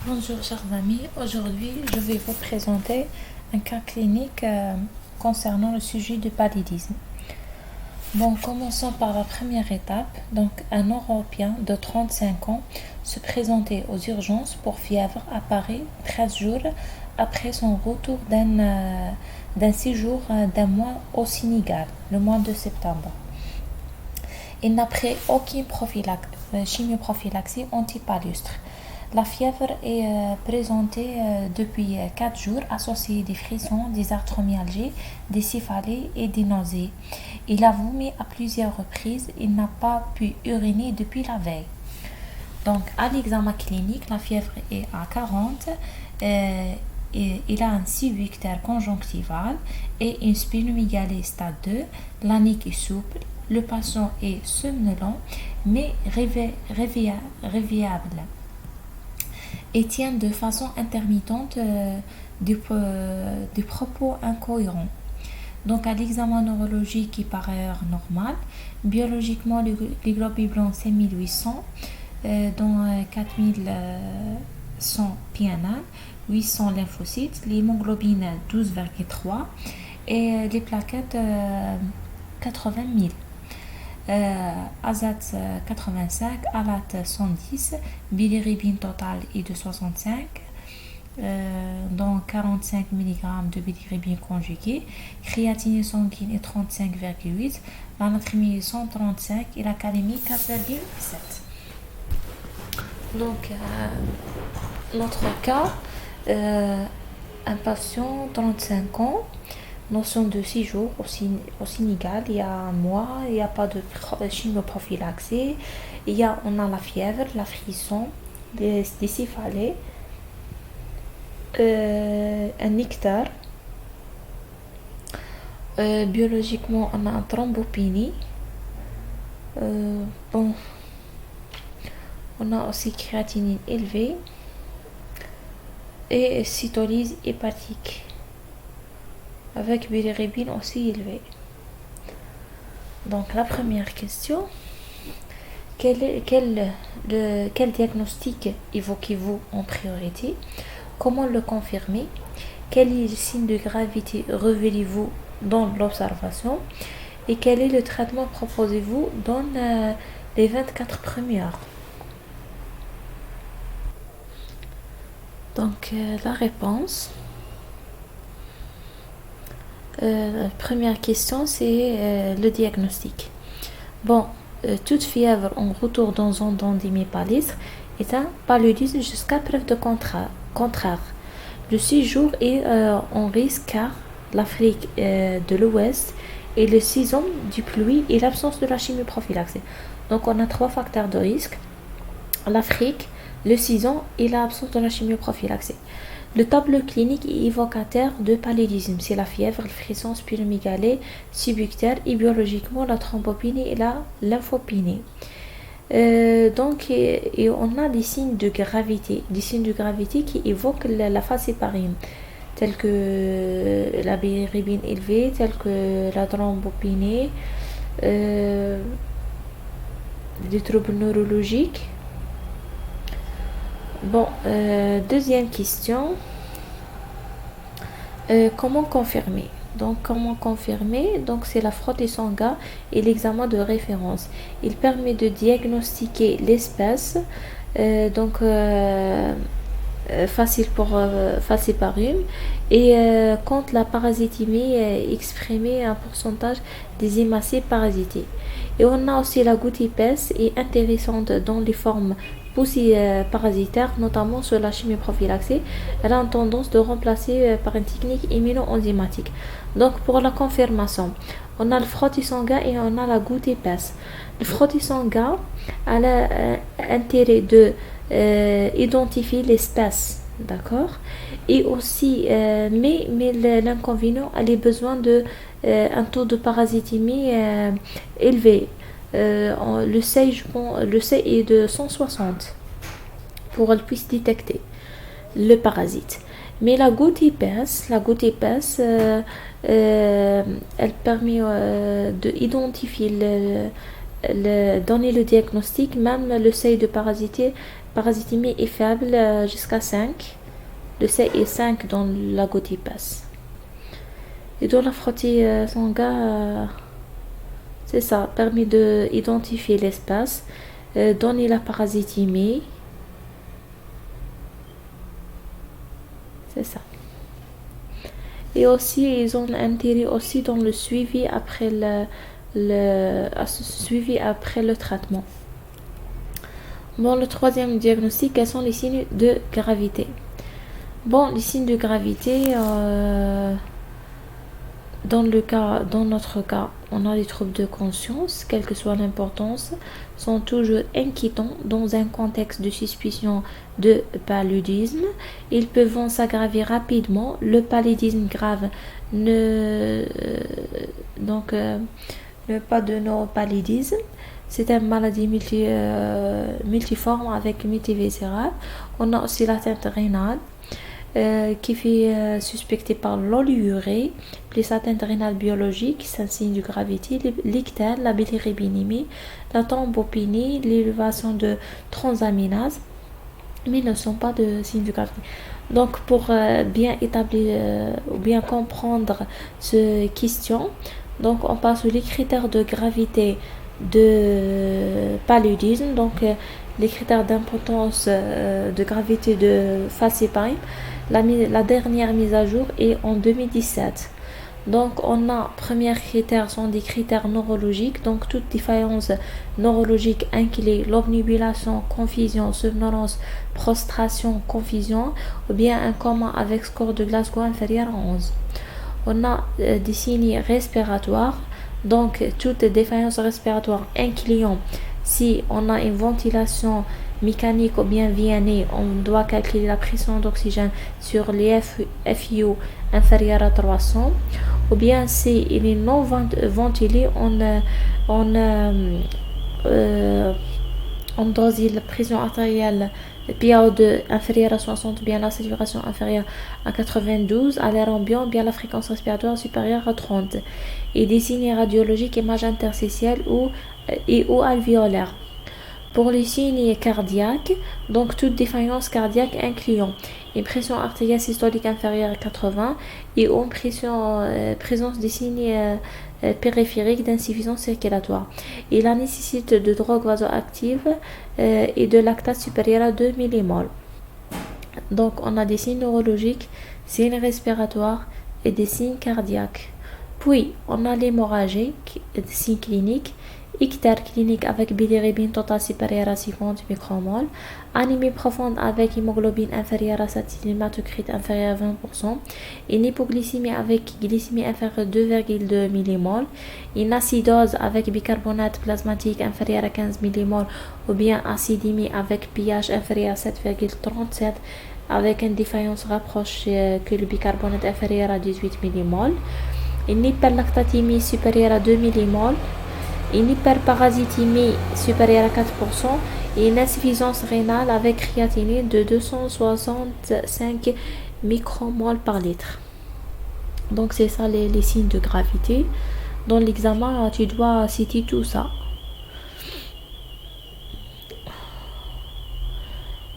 Bonjour chers amis, aujourd'hui je vais vous présenter un cas clinique concernant le sujet du paludisme. Bon, commençons par la première étape. Donc, un Européen de 35 ans se présentait aux urgences pour fièvre à Paris 13 jours après son retour d'un séjour d'un mois au Sénégal, le mois de septembre. Il n'a pris aucune chimioprophylaxie antipalustre. La fièvre est présentée depuis 4 jours, associée des frissons, des arthromyalgies, des céphalées et des nausées. Il a vomi à plusieurs reprises. Il n'a pas pu uriner depuis la veille. Donc, à l'examen clinique, la fièvre est à 40. Et il a un civicutaire conjonctival et une splénomégalie stade 2. La nuque est souple. Le patient est somnolent mais réveillable et tient de façon intermittente des propos incohérents. Donc à l'examen neurologique il par ailleurs normal. Biologiquement, les globules blancs c'est 1800, dont 4100 PNL, 800 lymphocytes, l'hémoglobine 12,3 et les plaquettes 80 000. Azat 85, Alat 110, bilirubine totale est de 65, dont 45 mg de bilirubine conjuguée, créatinine sanguine est 35,8, la natrémie 135 et la calémie 4,7. Donc, notre cas, un patient 35 ans, notion de séjour au Sénégal, il y a un mois, il n'y a pas de chimioprophylaxie, on a la fièvre, la frisson, des céphalées, un ictère. Biologiquement, on a un thrombopénie. On a aussi créatinine élevée et cytolyse hépatique avec bilirubine aussi élevée. Donc la première question, quel diagnostic évoquez-vous en priorité? Comment le confirmer? Quel est le signe de gravité révélez-vous dans l'observation? Et quel est le traitement proposez-vous dans les 24 premières heures? Donc la réponse. Première question, c'est le diagnostic. Bon, toute fièvre en retour dans un endémie paludisme est un paludisme jusqu'à preuve de contraire. Le séjour est en risque car l'Afrique de l'Ouest est le saison du pluie et l'absence de la chimioprophylaxie. Donc on a 3 facteurs de risque: l'Afrique, le saison et l'absence de la chimioprophylaxie. Le tableau clinique est évocateur de paludisme. C'est la fièvre, le frisson, splénomégalie, civicutaire et biologiquement la thrombopénie et la lymphopénie. Donc, on a des signes de gravité qui évoquent la falciparum, tels que la bilirubine élevée, tels que la thrombopénie, des troubles neurologiques. Bon, deuxième question. Comment confirmer? Donc c'est la frottis sanguin et l'examen de référence. Il permet de diagnostiquer l'espèce, facile pour falciparum, et quand la parasitémie exprimée un pourcentage des hémacées parasitées. Et on a aussi la goutte épaisse et intéressante dans les formes parasitaires, notamment sur la chimioprophylaxie. Elle a une tendance de remplacer par une technique immuno-enzymatique. Donc pour la confirmation, on a le frottis sanguin et on a la goutte épaisse. Le frottis sanguin a l'intérêt de identifier l'espèce, d'accord, et aussi mais l'inconvénient, elle a besoin de un taux de parasitémie élevé. Le seuil est de 160 pour qu'elle puisse détecter le parasite. Mais la goutte épaisse, elle permet d'identifier donner le diagnostic, même le seuil de parasitémie est faible, jusqu'à 5. Le seuil est 5 dans la goutte épaisse. Et dans la frottis sanguin, c'est ça, permet d'identifier l'espace, donner la parasitémie. C'est ça. Et aussi, ils ont intérêt aussi dans le suivi après le traitement. Bon, le troisième diagnostic, quels sont les signes de gravité? Bon, les signes de gravité, dans notre cas, on a des troubles de conscience, quelle que soit l'importance, sont toujours inquiétants dans un contexte de suspicion de paludisme. Ils peuvent s'aggraver rapidement. Le paludisme grave ne pas de neuropaludisme. C'est une maladie multiforme avec multiviscérale. On a aussi l'atteinte rénale, qui fait suspecté par l'olivurée, plus atteinte rénale biologique, c'est un signe de gravité, l'ictère, la bilirubénémie, la thrombopénie, l'élévation de transaminase, mais ne sont pas de signes de gravité. Donc, pour bien établir ou bien comprendre cette question, donc on passe sur les critères de gravité de paludisme, donc les critères d'importance de gravité de FACIPIME. La dernière mise à jour est en 2017. Donc, on a, premiers critères sont des critères neurologiques, donc toute défaillance neurologique inclée, l'obnubilation, confusion, somnolence, prostration, confusion, ou bien un coma avec score de Glasgow inférieur à 11. On a des signes respiratoires, donc toute défaillance respiratoire incluant si on a une ventilation mécanique ou bien VNA, on doit calculer la pression d'oxygène sur les FiO inférieur à 300, ou bien si il est non ventilé, on dose la pression artérielle PaO2 inférieure à 60, bien la saturation inférieure à 92, à l'air ambiant, bien la fréquence respiratoire supérieure à 30, et des signes radiologiques, image interstitielle ou alvéolaire. Pour les signes cardiaques, donc toute défaillance cardiaque incluant une pression artérielle systolique inférieure à 80 et une présence des signes périphériques d'insuffisance circulatoire. Et la nécessité de drogue vasoactive et de lactate supérieur à 2 mmol. Donc on a des signes neurologiques, signes respiratoires et des signes cardiaques. Puis on a l'hémorragie, des signes cliniques, ictère clinique avec bilirubine totale supérieure à 50 micromol, anémie profonde avec hémoglobine inférieure à 7 hématocrite inférieure à 20%, une hypoglycémie avec glycémie inférieure à 2,2 mmol, une acidose avec bicarbonate plasmatique inférieur à 15 mmol, ou bien acidémie avec pH inférieur à 7,37 avec une défaillance rapprochée que le bicarbonate inférieur à 18 mmol, une hyperlactatémie supérieure à 2 mmol, une hyperparasitémie supérieure à 4% et une insuffisance rénale avec créatinine de 265 micromoles par litre. Donc c'est ça les signes de gravité. Dans l'examen, tu dois citer tout ça.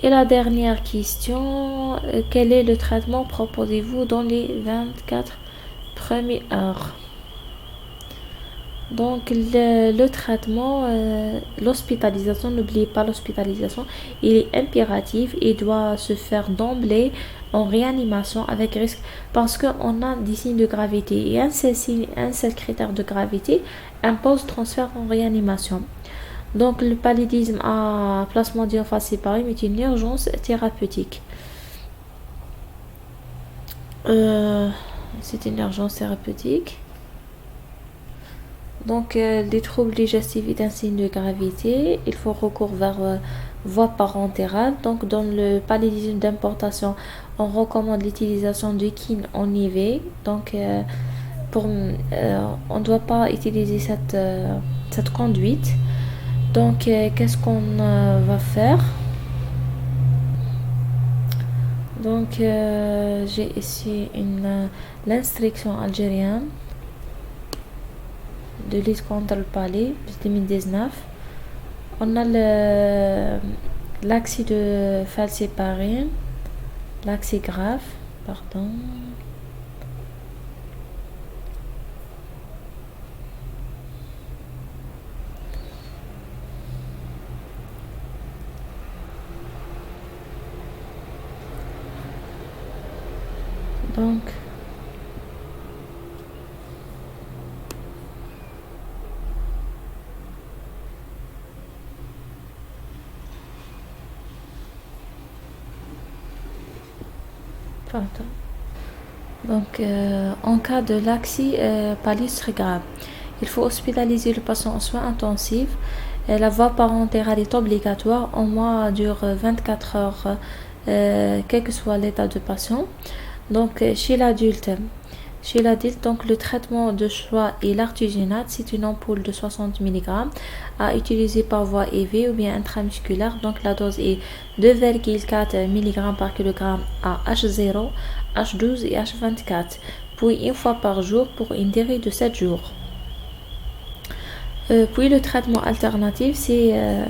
Et la dernière question, quel est le traitement proposez-vous dans les 24 premières heures? Donc le traitement, l'hospitalisation, n'oubliez pas l'hospitalisation, il est impératif et doit se faire d'emblée en réanimation avec risque parce qu'on a des signes de gravité et un seul critère de gravité impose transfert en réanimation. Donc le paludisme à plasmodium falciparum est une urgence thérapeutique. C'est une urgence thérapeutique. Donc, les troubles digestifs est un signe de gravité. Il faut recourir vers voie parentérale. Donc, dans le paludisme d'importation, on recommande l'utilisation de quine en IV. Donc, on ne doit pas utiliser cette conduite. Donc, qu'est-ce qu'on va faire? Donc, j'ai ici l'instruction algérienne de lutte contre le palais de 2019. On a l'axi de falciparum, l'axi grave, pardon. Donc, pardon. Donc, en cas de laxie palliative grave, il faut hospitaliser le patient en soins intensifs. La voie parentérale est obligatoire. Au moins, dure 24 heures, quel que soit l'état de patient. Donc, chez l'adulte, donc, le traitement de choix est l'artisanate. C'est une ampoule de 60 mg à utiliser par voie IV ou bien intramusculaire. Donc, la dose est 2,4 mg par kg à H0, H12 et H24, puis une fois par jour pour une durée de 7 jours. Puis le traitement alternatif, c'est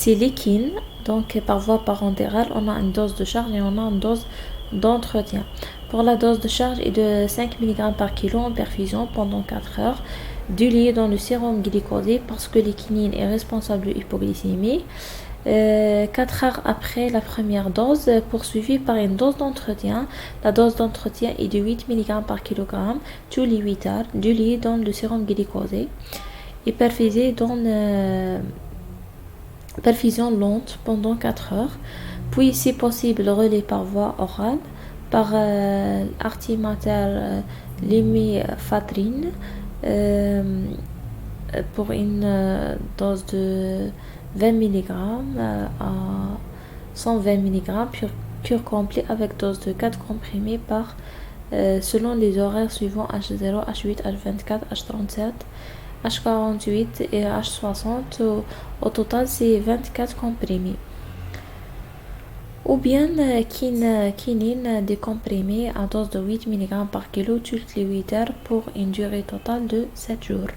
l'équine. Donc, par voie parentérale, on a une dose de charge et on a une dose d'entretien. Pour la dose de charge est de 5 mg par kg en perfusion pendant 4 heures, diluée dans le sérum glycosé parce que l'équinine est responsable de l'hypoglycémie. 4 heures après la première dose, poursuivie par une dose d'entretien. La dose d'entretien est de 8 mg par kg tous les 8 heures, diluée dans le sérum glycosé et perfusée dans perfusion lente pendant 4 heures. Puis, si possible, relais par voie orale par artimater lumefantrine pour une dose de 20 mg à 120 mg, cure complet avec dose de 4 comprimés par selon les horaires suivants H0, H8, H24, H37, H48 et H60. Au total, c'est 24 comprimés. Ou bien quinine décomprimée à dose de 8 mg par kg toutes les 8 heures pour une durée totale de 7 jours.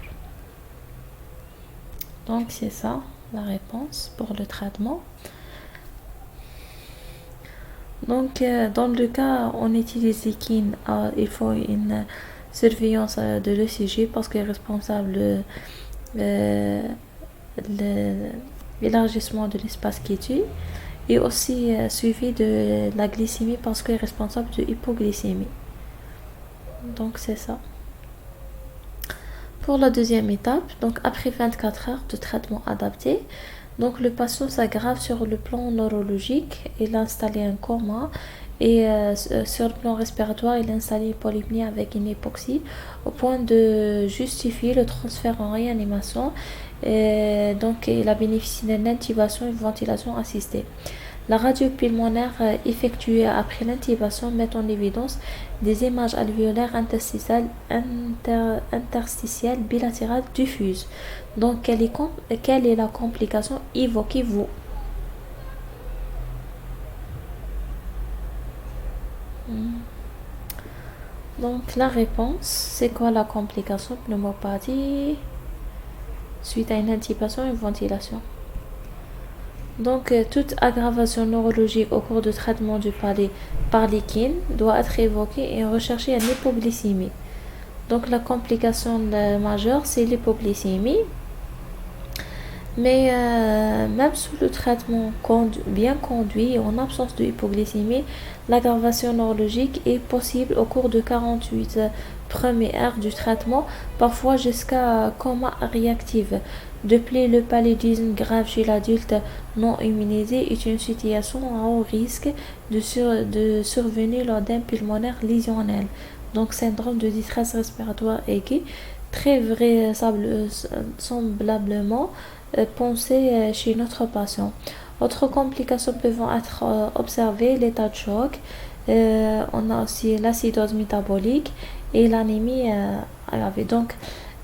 Donc c'est ça la réponse pour le traitement. Donc dans le cas où on utilise l'équine, il faut une surveillance de l'ECG parce qu'elle est responsable de l'élargissement de l'espace qui tue. Et aussi suivi de la glycémie parce qu'elle est responsable de l'hypoglycémie. Donc c'est ça. Pour la deuxième étape, donc après 24 heures de traitement adapté, donc le patient s'aggrave sur le plan neurologique, il a installé un coma et sur le plan respiratoire, il a installé une polypnée avec une hypoxie au point de justifier le transfert en réanimation. Donc il a bénéficié d'une intubation et ventilation assistée. La radio pulmonaire effectuée après l'intubation met en évidence des images alvéolaires interstitielles bilatérales diffuses. Donc quelle est la complication? Évoquez-vous. Donc la réponse, c'est quoi la complication? Pneumopathie suite à une intubation et une ventilation. Donc toute aggravation neurologique au cours du traitement du palais par l'équine doit être évoquée et rechercher une hypoglycémie. Donc la complication majeure, c'est l'hypoglycémie. Mais même sous le traitement bien conduit et en absence de hypoglycémie, l'aggravation neurologique est possible au cours de 48 premières heures du traitement, parfois jusqu'à coma réactif. De plus, le paludisme grave chez l'adulte non immunisé est une situation à haut risque de survenir lors d'un pulmonaire lésionnel, donc syndrome de détresse respiratoire aiguë, très vraisemblablement pensé chez notre patient. Autres complications peuvent être observées, l'état de choc, on a aussi l'acidose métabolique et l'anémie aggravée. Donc,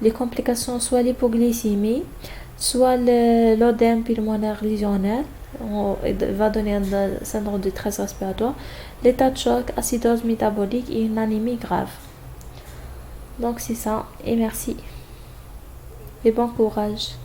les complications, soit l'hypoglycémie, soit l'œdème pulmonaire lésionnel, va donner un syndrome de détresse respiratoire, l'état de choc, acidose métabolique et une anémie grave. Donc, c'est ça, et merci. et bon courage.